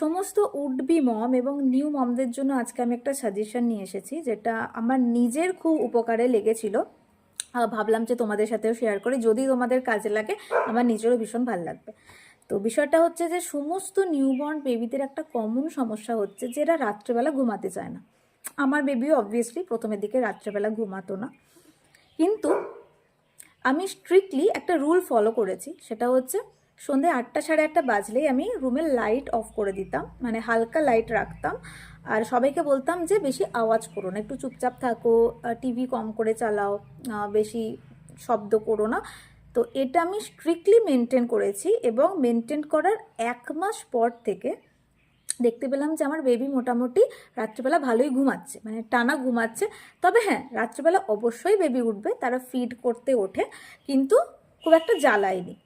সমস্ত would be মম এবং new মমদের জন্য আজকে আমি একটা সাজেশন নিয়ে এসেছি, যেটা আমার নিজের খুব উপকারে লেগেছিল। ভাবলাম যে তোমাদের সাথেও শেয়ার করি, যদি তোমাদের কাজে লাগে আমার নিজেরও ভীষণ ভালো লাগবে। তো বিষয়টা হচ্ছে যে সমস্ত নিউবর্ন বেবিদের একটা কমন সমস্যা হচ্ছে যে এরা রাত্রেবেলা ঘুমাতে চায় না। আমার বেবিও অবভিয়াসলি প্রথমের দিকে রাত্রেবেলা ঘুমাতো না, কিন্তু আমি স্ট্রিক্টলি একটা রুল ফলো করেছি। সেটা হচ্ছে সন্ধ্যে 8টা সাড়ে 8টা বাজলেই আমি রুমের লাইট অফ করে দিতাম, মানে হালকা লাইট রাখতাম। আর সবাইকে বলতাম যে বেশি আওয়াজ করো না, একটু চুপচাপ থাকো, টিভি কম করে চালাও, বেশি শব্দ করো না। তো এটা আমি স্ট্রিক্টলি মেনটেন করেছি, এবং মেনটেন করার 1 মাস পর থেকে দেখতে পেলাম যে আমার বেবি মোটামুটি রাত্রিবেলা ভালোই ঘুমাচ্ছে, মানে টানা ঘুমাচ্ছে। তবে হ্যাঁ, রাত্রিবেলা অবশ্যই বেবি উঠবে, তারা ফিড করতে ওঠে, কিন্তু খুব একটা জ্বালায়নি।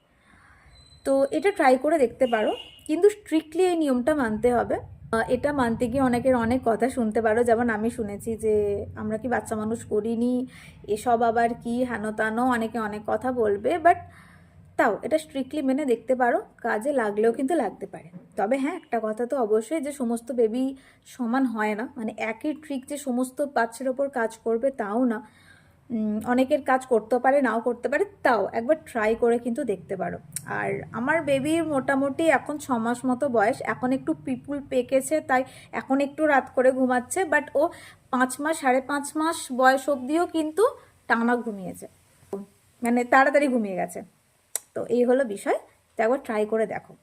তো এটা ট্রাই করে দেখতে পারো, কিন্তু স্ট্রিক্টলি এই নিয়মটা মানতে হবে। এটা মানতে গিয়ে অনেকের অনেক কথা শুনতে পারো, যেমন আমি শুনেছি যে আমরা কি বাচ্চা মানুষ করিনি, এসব আবার কি হেন তেনো, অনেকে অনেক কথা বলবে। বাট তাও এটা স্ট্রিক্টলি মেনে দেখতে পারো, কাজে লাগলেও কিন্তু লাগতে পারে। তবে হ্যাঁ, একটা কথা তো অবশ্যই, যে সমস্ত বেবি সমান হয় না, মানে একই ট্রিক যে সমস্ত বাচ্চার ওপর কাজ করবে তাও না। অনেকের কাজ করতে পারে, নাও করতে পারে, তাও একবার ট্রাই করে কিন্তু দেখতে পারো। আর আমার বেবির মোটামুটি এখন 6 মাস মতো বয়স, এখন একটু পিপুল পেকেছে, তাই এখন একটু রাত করে ঘুমাচ্ছে। বাট ও 5 মাস 5.5 মাস বয়স অবধিও কিন্তু টানা ঘুমিয়েছে, মানে তাড়াতাড়ি ঘুমিয়ে গেছে। তো এই হলো বিষয়, তো একবার ট্রাই করে দেখো।